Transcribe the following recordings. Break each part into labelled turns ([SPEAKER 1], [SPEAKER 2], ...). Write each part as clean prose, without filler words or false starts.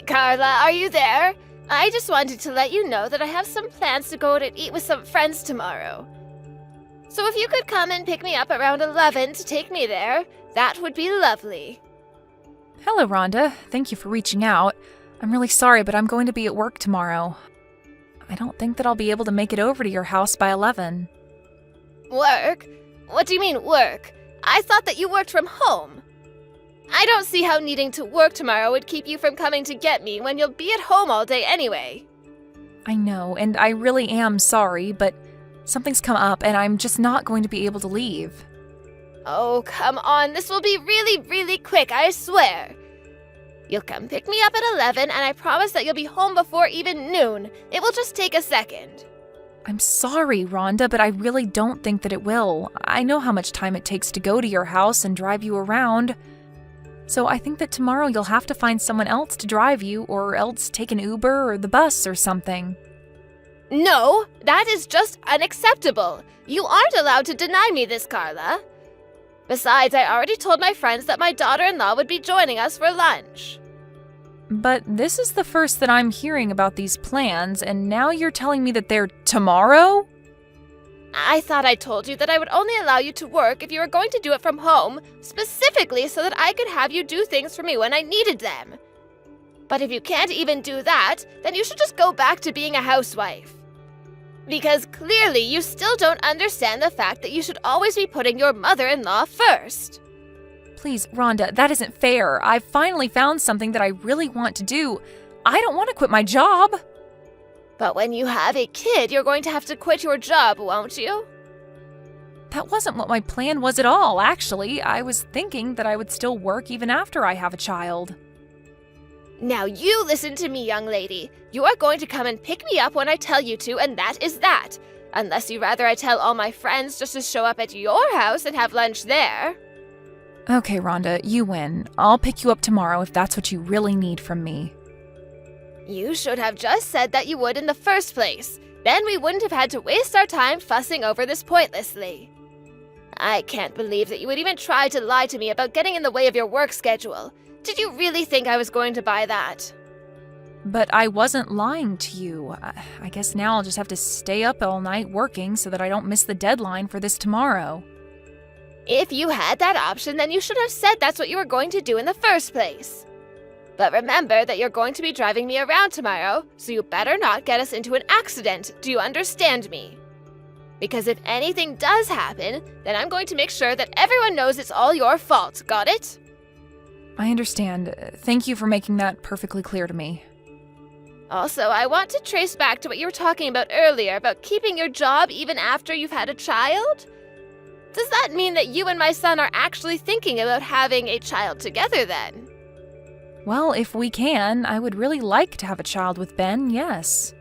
[SPEAKER 1] Hey, Carla, are you there? I just wanted to let you know that I have some plans to go out and eat with some friends tomorrow. So if you could come and pick me up around 11 to take me there, that would be lovely.
[SPEAKER 2] Hello, Rhonda. Thank you for reaching out. I'm really sorry, but I'm going to be at work tomorrow. I don't think that I'll be able to make it over to your house by 11.
[SPEAKER 1] Work? What do you mean, work? I thought that you worked from home. I don't see how needing to work tomorrow would keep you from coming to get me when you'll be at home all day anyway.
[SPEAKER 2] I know, and I really am sorry, but something's come up and I'm just not going to be able to leave.
[SPEAKER 1] Oh, come on. This will be really, really quick, I swear. You'll come pick me up at 11, and I promise that you'll be home before even noon. It will just take a second.
[SPEAKER 2] I'm sorry, Rhonda, but I really don't think that it will. I know how much time it takes to go to your house and drive you around. So I think that tomorrow you'll have to find someone else to drive you, or else take an Uber or the bus or something.
[SPEAKER 1] No, that is just unacceptable. You aren't allowed to deny me this, Carla. Besides, I already told my friends that my daughter-in-law would be joining us for lunch.
[SPEAKER 2] But this is the first that I'm hearing about these plans, and now you're telling me that they're tomorrow?
[SPEAKER 1] I thought I told you that I would only allow you to work if you were going to do it from home, specifically so that I could have you do things for me when I needed them. But if you can't even do that, then you should just go back to being a housewife. Because clearly you still don't understand the fact that you should always be putting your mother-in-law first.
[SPEAKER 2] Please, Rhonda, that isn't fair. I've finally found something that I really want to do. I don't want to quit my job.
[SPEAKER 1] But when you have a kid, you're going to have to quit your job, won't you?
[SPEAKER 2] That wasn't what my plan was at all, actually. I was thinking that I would still work even after I have a child.
[SPEAKER 1] Now you listen to me, young lady. You are going to come and pick me up when I tell you to, and that is that. Unless you rather I tell all my friends just to show up at your house and have lunch there.
[SPEAKER 2] Okay, Rhonda, you win. I'll pick you up tomorrow if that's what you really need from me.
[SPEAKER 1] You should have just said that you would in the first place. Then we wouldn't have had to waste our time fussing over this pointlessly. I can't believe that you would even try to lie to me about getting in the way of your work schedule. Did you really think I was going to buy that?
[SPEAKER 2] But I wasn't lying to you. I guess now I'll just have to stay up all night working so that I don't miss the deadline for this tomorrow.
[SPEAKER 1] If you had that option, then you should have said that's what you were going to do in the first place. But remember that you're going to be driving me around tomorrow, so you better not get us into an accident. Do you understand me? Because if anything does happen, then I'm going to make sure that everyone knows it's all your fault. Got it?
[SPEAKER 2] I understand. Thank you for making that perfectly clear to me.
[SPEAKER 1] Also, I want to trace back to what you were talking about earlier about keeping your job even after you've had a child. Does that mean that you and my son are actually thinking about having a child together then?
[SPEAKER 2] Well, if we can, I would really like to have a child with Ben, yes.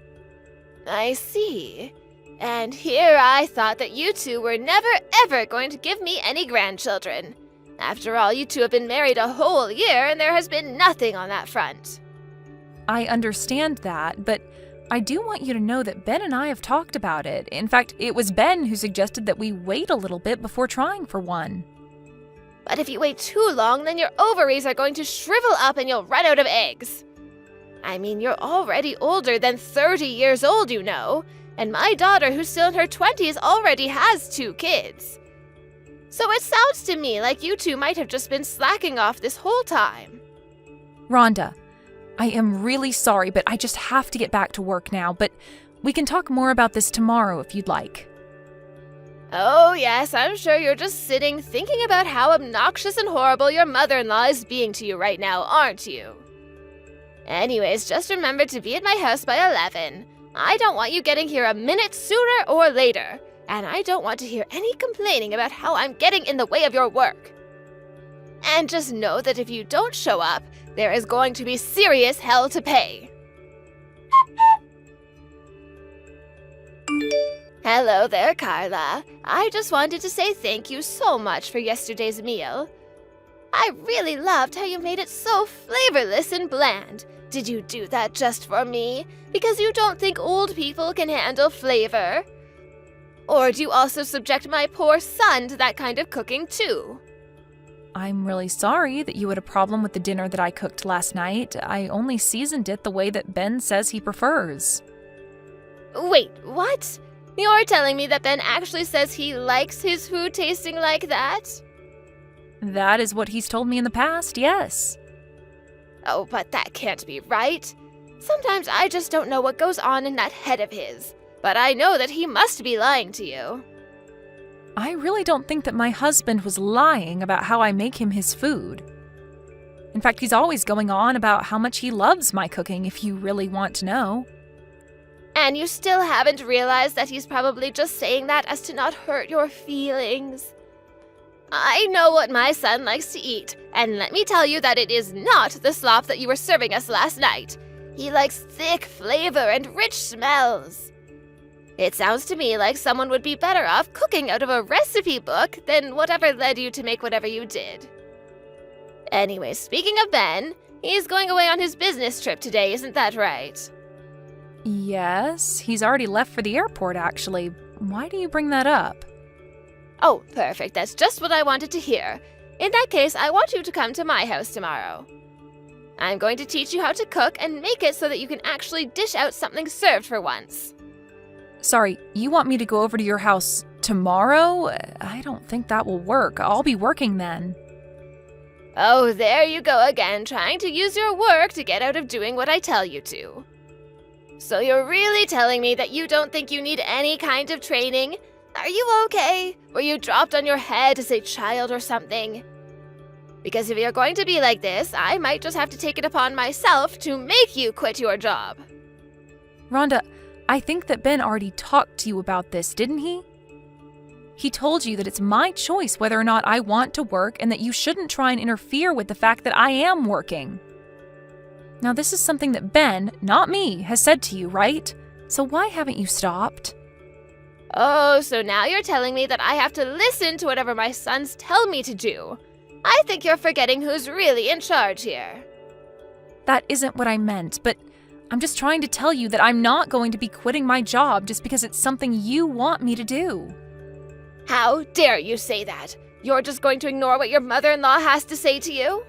[SPEAKER 1] I see. And here I thought that you two were never ever going to give me any grandchildren. After all, you two have been married a whole year and there has been nothing on that front.
[SPEAKER 2] I understand that, but I do want you to know that Ben and I have talked about it. In fact, it was Ben who suggested that we wait a little bit before trying for one.
[SPEAKER 1] But if you wait too long, then your ovaries are going to shrivel up and you'll run out of eggs. I mean, you're already older than 30 years old, you know. And my daughter, who's still in her 20s, already has 2 kids. So it sounds to me like you two might have just been slacking off this whole time.
[SPEAKER 2] Rhonda, I am really sorry, but I just have to get back to work now. But we can talk more about this tomorrow if you'd like.
[SPEAKER 1] Oh yes, I'm sure you're just sitting thinking about how obnoxious and horrible your mother-in-law is being to you right now, aren't you? Anyways, just remember to be at my house by 11. I don't want you getting here a minute sooner or later. And I don't want to hear any complaining about how I'm getting in the way of your work. And just know that if you don't show up, there is going to be serious hell to pay. Hello there, Carla. I just wanted to say thank you so much for yesterday's meal. I really loved how you made it so flavorless and bland. Did you do that just for me? Because you don't think old people can handle flavor? Or do you also subject my poor son to that kind of cooking too?
[SPEAKER 2] I'm really sorry that you had a problem with the dinner that I cooked last night. I only seasoned it the way that Ben says he prefers.
[SPEAKER 1] Wait, what? You're telling me that Ben actually says he likes his food tasting like that?
[SPEAKER 2] That is what he's told me in the past, yes.
[SPEAKER 1] Oh, but that can't be right. Sometimes I just don't know what goes on in that head of his, but I know that he must be lying to you.
[SPEAKER 2] I really don't think that my husband was lying about how I make him his food. In fact, he's always going on about how much he loves my cooking, if you really want to know.
[SPEAKER 1] And you still haven't realized that he's probably just saying that as to not hurt your feelings. I know what my son likes to eat, and let me tell you that it is not the slop that you were serving us last night. He likes thick flavor and rich smells. It sounds to me like someone would be better off cooking out of a recipe book than whatever led you to make whatever you did. Anyway, speaking of Ben, he's going away on his business trip today, isn't that right?
[SPEAKER 2] Yes, he's already left for the airport, actually. Why do you bring that up?
[SPEAKER 1] Oh, perfect. That's just what I wanted to hear. In that case, I want you to come to my house tomorrow. I'm going to teach you how to cook and make it so that you can actually dish out something served for once.
[SPEAKER 2] Sorry, you want me to go over to your house tomorrow? I don't think that will work. I'll be working then.
[SPEAKER 1] Oh, there you go again, trying to use your work to get out of doing what I tell you to. So you're really telling me that you don't think you need any kind of training? Are you okay? Were you dropped on your head as a child or something? Because if you're going to be like this, I might just have to take it upon myself to make you quit your job.
[SPEAKER 2] Rhonda, I think that Ben already talked to you about this, didn't he? He told you that it's my choice whether or not I want to work and that you shouldn't try and interfere with the fact that I am working. Now, this is something that Ben, not me, has said to you, right? So why haven't you stopped?
[SPEAKER 1] Oh, so now you're telling me that I have to listen to whatever my sons tell me to do. I think you're forgetting who's really in charge here.
[SPEAKER 2] That isn't what I meant, but I'm just trying to tell you that I'm not going to be quitting my job just because it's something you want me to do.
[SPEAKER 1] How dare you say that? You're just going to ignore what your mother-in-law has to say to you?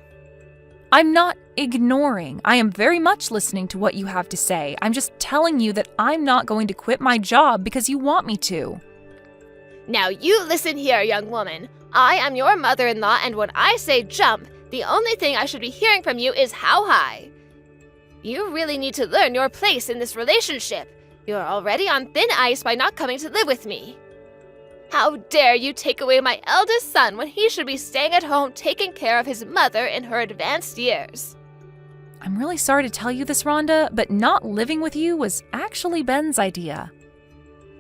[SPEAKER 2] I'm not ignoring. I am very much listening to what you have to say. I'm just telling you that I'm not going to quit my job because you want me to.
[SPEAKER 1] Now you listen here, young woman. I am your mother-in-law, and when I say jump, the only thing I should be hearing from you is how high. You really need to learn your place in this relationship. You're already on thin ice by not coming to live with me. How dare you take away my eldest son when he should be staying at home taking care of his mother in her advanced years?
[SPEAKER 2] I'm really sorry to tell you this, Rhonda, but not living with you was actually Ben's idea.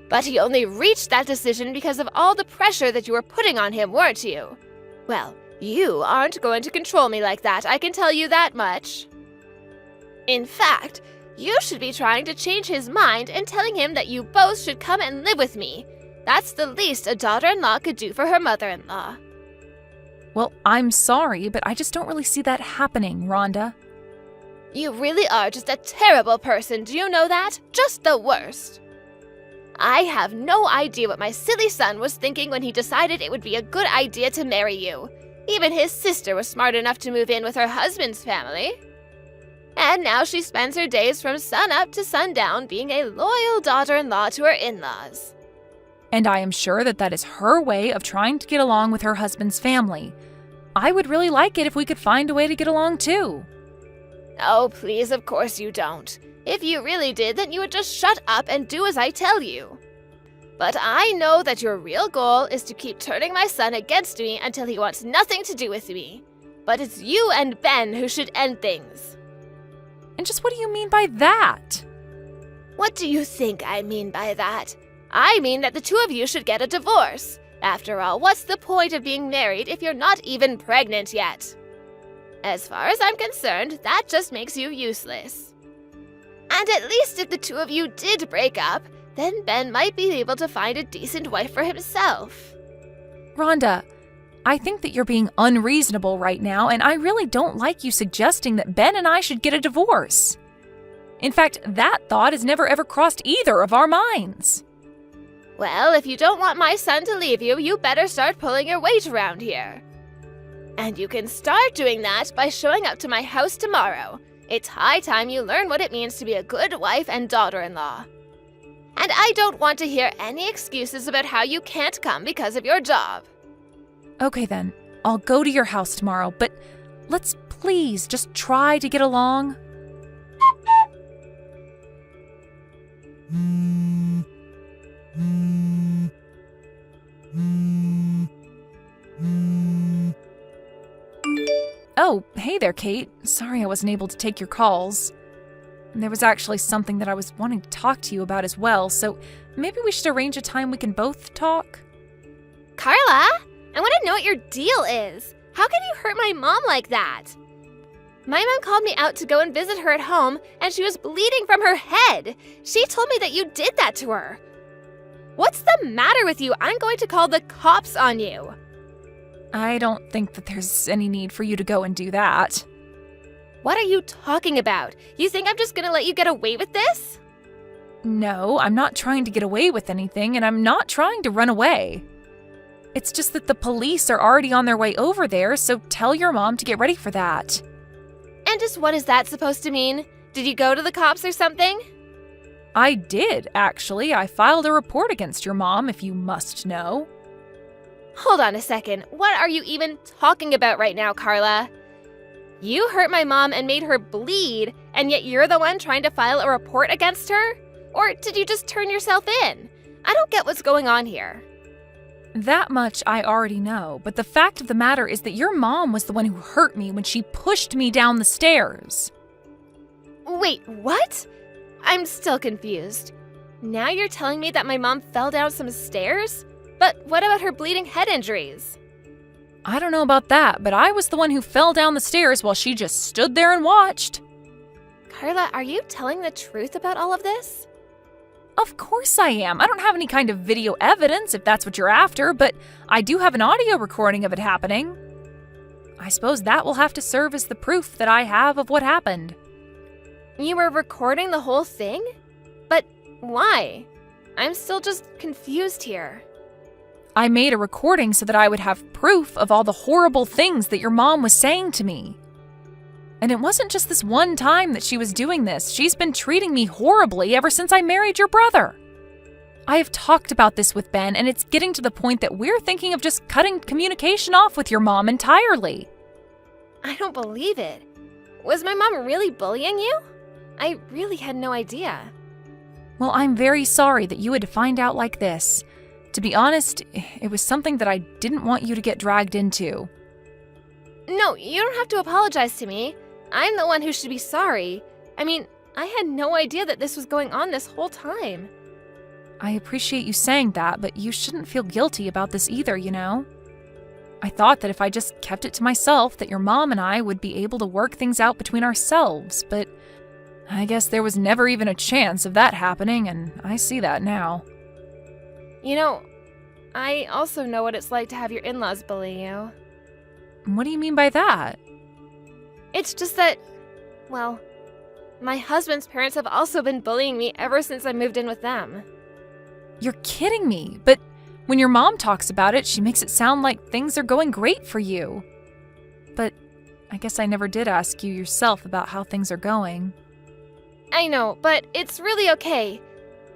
[SPEAKER 1] But he only reached that decision because of all the pressure that you were putting on him, weren't you? Well, you aren't going to control me like that, I can tell you that much. In fact, you should be trying to change his mind and telling him that you both should come and live with me. That's the least a daughter-in-law could do for her mother-in-law.
[SPEAKER 2] Well, I'm sorry, but I just don't really see that happening, Rhonda.
[SPEAKER 1] You really are just a terrible person, do you know that? Just the worst. I have no idea what my silly son was thinking when he decided it would be a good idea to marry you. Even his sister was smart enough to move in with her husband's family. And now she spends her days from sunup to sundown being a loyal daughter-in-law to her in-laws.
[SPEAKER 2] And I am sure that that is her way of trying to get along with her husband's family. I would really like it if we could find a way to get along too.
[SPEAKER 1] Oh, please, of course you don't. If you really did, then you would just shut up and do as I tell you. But I know that your real goal is to keep turning my son against me until he wants nothing to do with me. But it's you and Ben who should end things.
[SPEAKER 2] And just what do you mean by that?
[SPEAKER 1] What do you think I mean by that? I mean that the two of you should get a divorce. After all, what's the point of being married if you're not even pregnant yet? As far as I'm concerned, that just makes you useless. And at least if the two of you did break up, then Ben might be able to find a decent wife for himself.
[SPEAKER 2] Rhonda, I think that you're being unreasonable right now, and I really don't like you suggesting that Ben and I should get a divorce. In fact, that thought has never ever crossed either of our minds.
[SPEAKER 1] Well, if you don't want my son to leave you, you better start pulling your weight around here. And you can start doing that by showing up to my house tomorrow. It's high time you learn what it means to be a good wife and daughter-in-law. And I don't want to hear any excuses about how you can't come because of your job.
[SPEAKER 2] Okay then, I'll go to your house tomorrow, but let's please just try to get along. Oh, hey there, Kate. Sorry I wasn't able to take your calls. There was actually something that I was wanting to talk to you about as well, so maybe we should arrange a time we can both talk.
[SPEAKER 1] Carla, I want to know what your deal is. How can you hurt my mom like that? My mom called me out to go and visit her at home, and she was bleeding from her head. She told me that you did that to her. What's the matter with you? I'm going to call the cops on you.
[SPEAKER 2] I don't think that there's any need for you to go and do that.
[SPEAKER 1] What are you talking about? You think I'm just going to let you get away with this?
[SPEAKER 2] No, I'm not trying to get away with anything, and I'm not trying to run away. It's just that the police are already on their way over there, so tell your mom to get ready for that.
[SPEAKER 1] And just what is that supposed to mean? Did you go to the cops or something?
[SPEAKER 2] I did, actually. I filed a report against your mom, if you must know.
[SPEAKER 1] Hold on a second. What are you even talking about right now, Carla? You hurt my mom and made her bleed, and yet you're the one trying to file a report against her? Or did you just turn yourself in? I don't get what's going on here.
[SPEAKER 2] That much I already know, but the fact of the matter is that your mom was the one who hurt me when she pushed me down the stairs.
[SPEAKER 1] Wait, what? I'm still confused. Now you're telling me that my mom fell down some stairs? But what about her bleeding head injuries?
[SPEAKER 2] I don't know about that, but I was the one who fell down the stairs while she just stood there and watched.
[SPEAKER 1] Carla, are you telling the truth about all of this?
[SPEAKER 2] Of course I am. I don't have any kind of video evidence if that's what you're after, but I do have an audio recording of it happening. I suppose that will have to serve as the proof that I have of what happened.
[SPEAKER 1] You were recording the whole thing? But why? I'm still just confused here.
[SPEAKER 2] I made a recording so that I would have proof of all the horrible things that your mom was saying to me. And it wasn't just this one time that she was doing this. She's been treating me horribly ever since I married your brother. I have talked about this with Ben, and it's getting to the point that we're thinking of just cutting communication off with your mom entirely.
[SPEAKER 1] I don't believe it. Was my mom really bullying you? I really had no idea.
[SPEAKER 2] Well, I'm very sorry that you had to find out like this. To be honest, it was something that I didn't want you to get dragged into.
[SPEAKER 1] No, you don't have to apologize to me. I'm the one who should be sorry. I mean, I had no idea that this was going on this whole time.
[SPEAKER 2] I appreciate you saying that, but you shouldn't feel guilty about this either, you know? I thought that if I just kept it to myself, that your mom and I would be able to work things out between ourselves, but I guess there was never even a chance of that happening, and I see that now.
[SPEAKER 1] You know, I also know what it's like to have your in-laws bully you.
[SPEAKER 2] What do you mean by that?
[SPEAKER 1] It's just that, well, my husband's parents have also been bullying me ever since I moved in with them.
[SPEAKER 2] You're kidding me, but when your mom talks about it, she makes it sound like things are going great for you. But I guess I never did ask you yourself about how things are going.
[SPEAKER 1] I know, but it's really okay.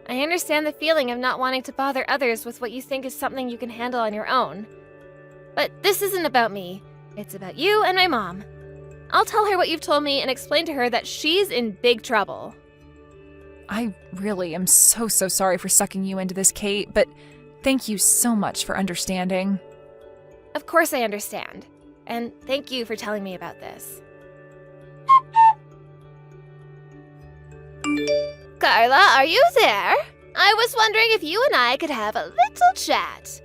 [SPEAKER 1] I understand the feeling of not wanting to bother others with what you think is something you can handle on your own. But this isn't about me. It's about you and my mom. I'll tell her what you've told me and explain to her that she's in big trouble.
[SPEAKER 2] I really am so sorry for sucking you into this, Kate, but thank you so much for understanding.
[SPEAKER 1] Of course I understand. And thank you for telling me about this. Carla, are you there? I was wondering if you and I could have a little chat.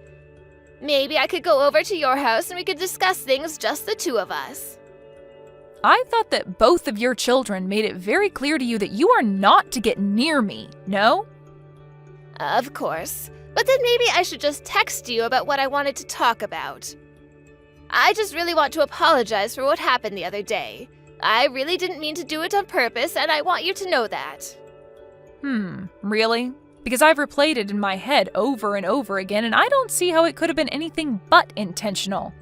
[SPEAKER 1] Maybe I could go over to your house and we could discuss things just the two of us.
[SPEAKER 2] I thought that both of your children made it very clear to you that you are not to get near me, no?
[SPEAKER 1] Of course. But then maybe I should just text you about what I wanted to talk about. I just really want to apologize for what happened the other day. I really didn't mean to do it on purpose, and I want you to know that.
[SPEAKER 2] Really? Because I've replayed it in my head over and over again, and I don't see how it could have been anything but intentional.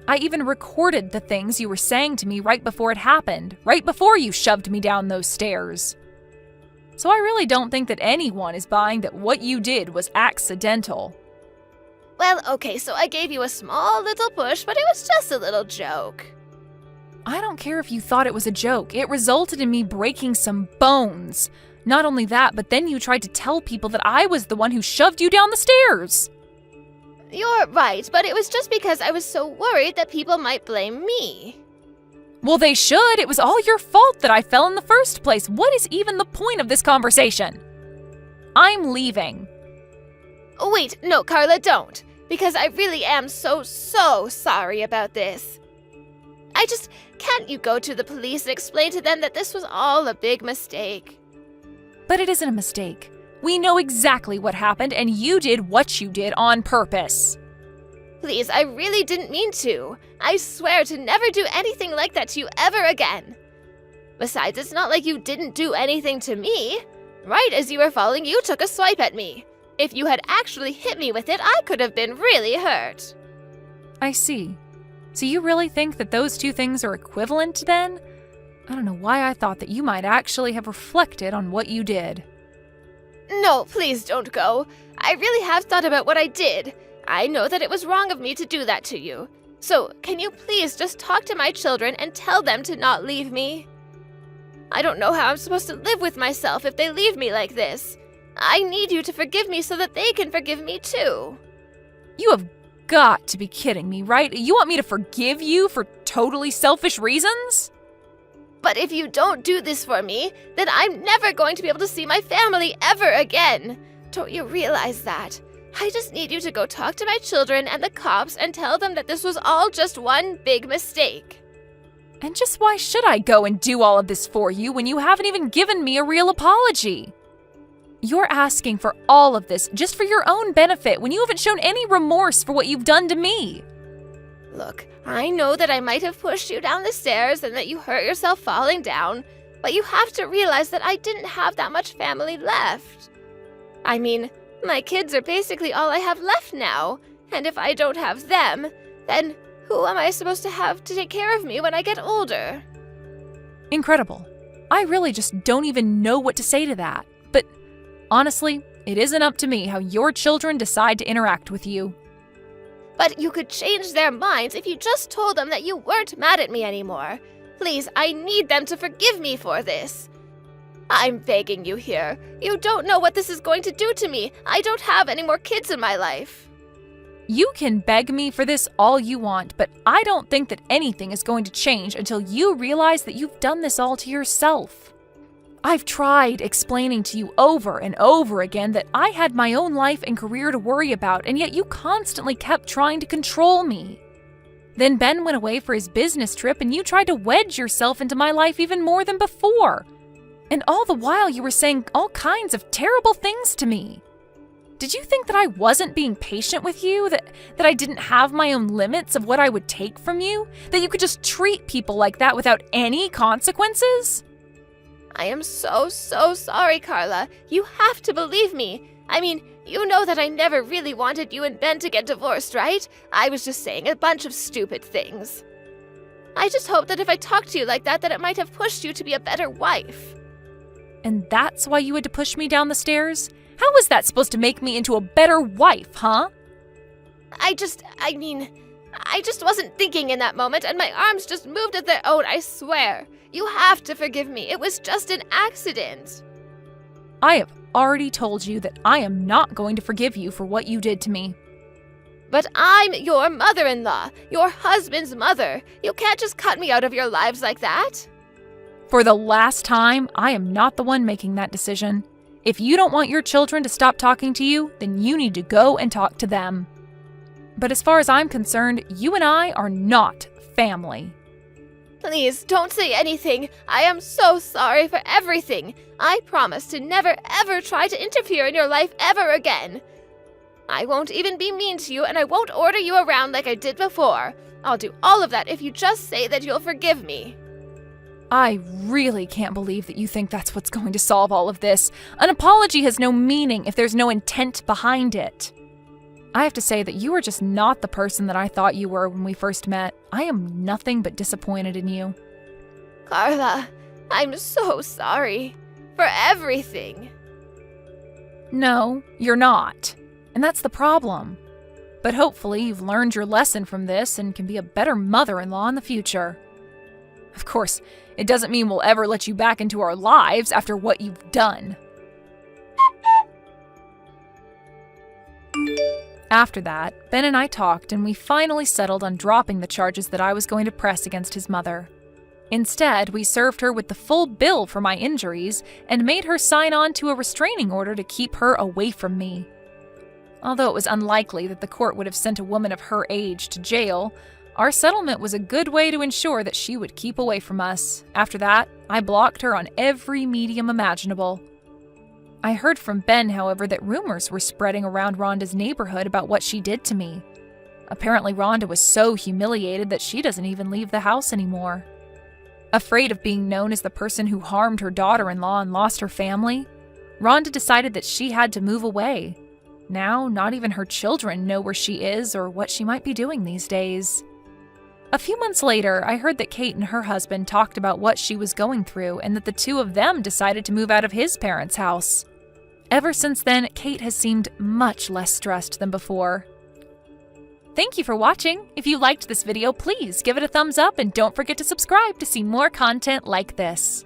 [SPEAKER 2] I even recorded the things you were saying to me right before it happened, right before you shoved me down those stairs. So I really don't think that anyone is buying that what you did was accidental.
[SPEAKER 1] Well, okay, so I gave you a small little push, but it was just a little joke.
[SPEAKER 2] I don't care if you thought it was a joke. It resulted in me breaking some bones. Not only that, but then you tried to tell people that I was the one who shoved you down the stairs.
[SPEAKER 1] You're right, but it was just because I was so worried that people might blame me.
[SPEAKER 2] Well, they should. It was all your fault that I fell in the first place. What is even the point of this conversation? I'm leaving.
[SPEAKER 1] Oh, wait, no, Carla, don't. Because I really am so sorry about this. Can't you go to the police and explain to them that this was all a big mistake?
[SPEAKER 2] But it isn't a mistake. We know exactly what happened, and you did what you did on purpose.
[SPEAKER 1] Please, I really didn't mean to. I swear to never do anything like that to you ever again. Besides, it's not like you didn't do anything to me. Right as you were falling, you took a swipe at me. If you had actually hit me with it, I could have been really hurt.
[SPEAKER 2] I see. So you really think that those two things are equivalent then? I don't know why I thought that you might actually have reflected on what you did.
[SPEAKER 1] No, please don't go. I really have thought about what I did. I know that it was wrong of me to do that to you. So, can you please just talk to my children and tell them to not leave me? I don't know how I'm supposed to live with myself if they leave me like this. I need you to forgive me so that they can forgive me too.
[SPEAKER 2] You have got to be kidding me, right? You want me to forgive you for totally selfish reasons?
[SPEAKER 1] But if you don't do this for me, then I'm never going to be able to see my family ever again. Don't you realize that? I just need you to go talk to my children and the cops and tell them that this was all just one big mistake.
[SPEAKER 2] And just why should I go and do all of this for you when you haven't even given me a real apology? You're asking for all of this just for your own benefit when you haven't shown any remorse for what you've done to me.
[SPEAKER 1] Look, I know that I might have pushed you down the stairs and that you hurt yourself falling down, but you have to realize that I didn't have that much family left. I mean, my kids are basically all I have left now, and if I don't have them, then who am I supposed to have to take care of me when I get older?
[SPEAKER 2] Incredible. I really just don't even know what to say to that. But honestly, it isn't up to me how your children decide to interact with you.
[SPEAKER 1] But you could change their minds if you just told them that you weren't mad at me anymore. Please, I need them to forgive me for this. I'm begging you here. You don't know what this is going to do to me. I don't have any more kids in my life.
[SPEAKER 2] You can beg me for this all you want, but I don't think that anything is going to change until you realize that you've done this all to yourself. I've tried explaining to you over and over again that I had my own life and career to worry about, and yet you constantly kept trying to control me. Then Ben went away for his business trip, and you tried to wedge yourself into my life even more than before. And all the while you were saying all kinds of terrible things to me. Did you think that I wasn't being patient with you? That I didn't have my own limits of what I would take from you? That you could just treat people like that without any consequences?
[SPEAKER 1] I am so sorry, Carla. You have to believe me. I mean, you know that I never really wanted you and Ben to get divorced, right? I was just saying a bunch of stupid things. I just hoped that if I talked to you like that it might have pushed you to be a better wife.
[SPEAKER 2] And that's why you had to push me down the stairs? How was that supposed to make me into a better wife, huh?
[SPEAKER 1] I just wasn't thinking in that moment, and my arms just moved of their own, I swear. You have to forgive me. It was just an accident.
[SPEAKER 2] I have already told you that I am not going to forgive you for what you did to me.
[SPEAKER 1] But I'm your mother-in-law, your husband's mother. You can't just cut me out of your lives like that.
[SPEAKER 2] For the last time, I am not the one making that decision. If you don't want your children to stop talking to you, then you need to go and talk to them. But as far as I'm concerned, you and I are not family.
[SPEAKER 1] Please, don't say anything. I am so sorry for everything. I promise to never ever try to interfere in your life ever again. I won't even be mean to you, and I won't order you around like I did before. I'll do all of that if you just say that you'll forgive me.
[SPEAKER 2] I really can't believe that you think that's what's going to solve all of this. An apology has no meaning if there's no intent behind it. I have to say that you are just not the person that I thought you were when we first met. I am nothing but disappointed in you.
[SPEAKER 1] Carla, I'm so sorry for everything.
[SPEAKER 2] No, you're not. And that's the problem. But hopefully you've learned your lesson from this and can be a better mother-in-law in the future. Of course, it doesn't mean we'll ever let you back into our lives after what you've done. After that, Ben and I talked and we finally settled on dropping the charges that I was going to press against his mother. Instead, we served her with the full bill for my injuries and made her sign on to a restraining order to keep her away from me. Although it was unlikely that the court would have sent a woman of her age to jail, our settlement was a good way to ensure that she would keep away from us. After that, I blocked her on every medium imaginable. I heard from Ben, however, that rumors were spreading around Rhonda's neighborhood about what she did to me. Apparently, Rhonda was so humiliated that she doesn't even leave the house anymore. Afraid of being known as the person who harmed her daughter-in-law and lost her family, Rhonda decided that she had to move away. Now, not even her children know where she is or what she might be doing these days. A few months later, I heard that Kate and her husband talked about what she was going through and that the two of them decided to move out of his parents' house. Ever since then, Kate has seemed much less stressed than before. Thank you for watching. If you liked this video, please give it a thumbs up and don't forget to subscribe to see more content like this.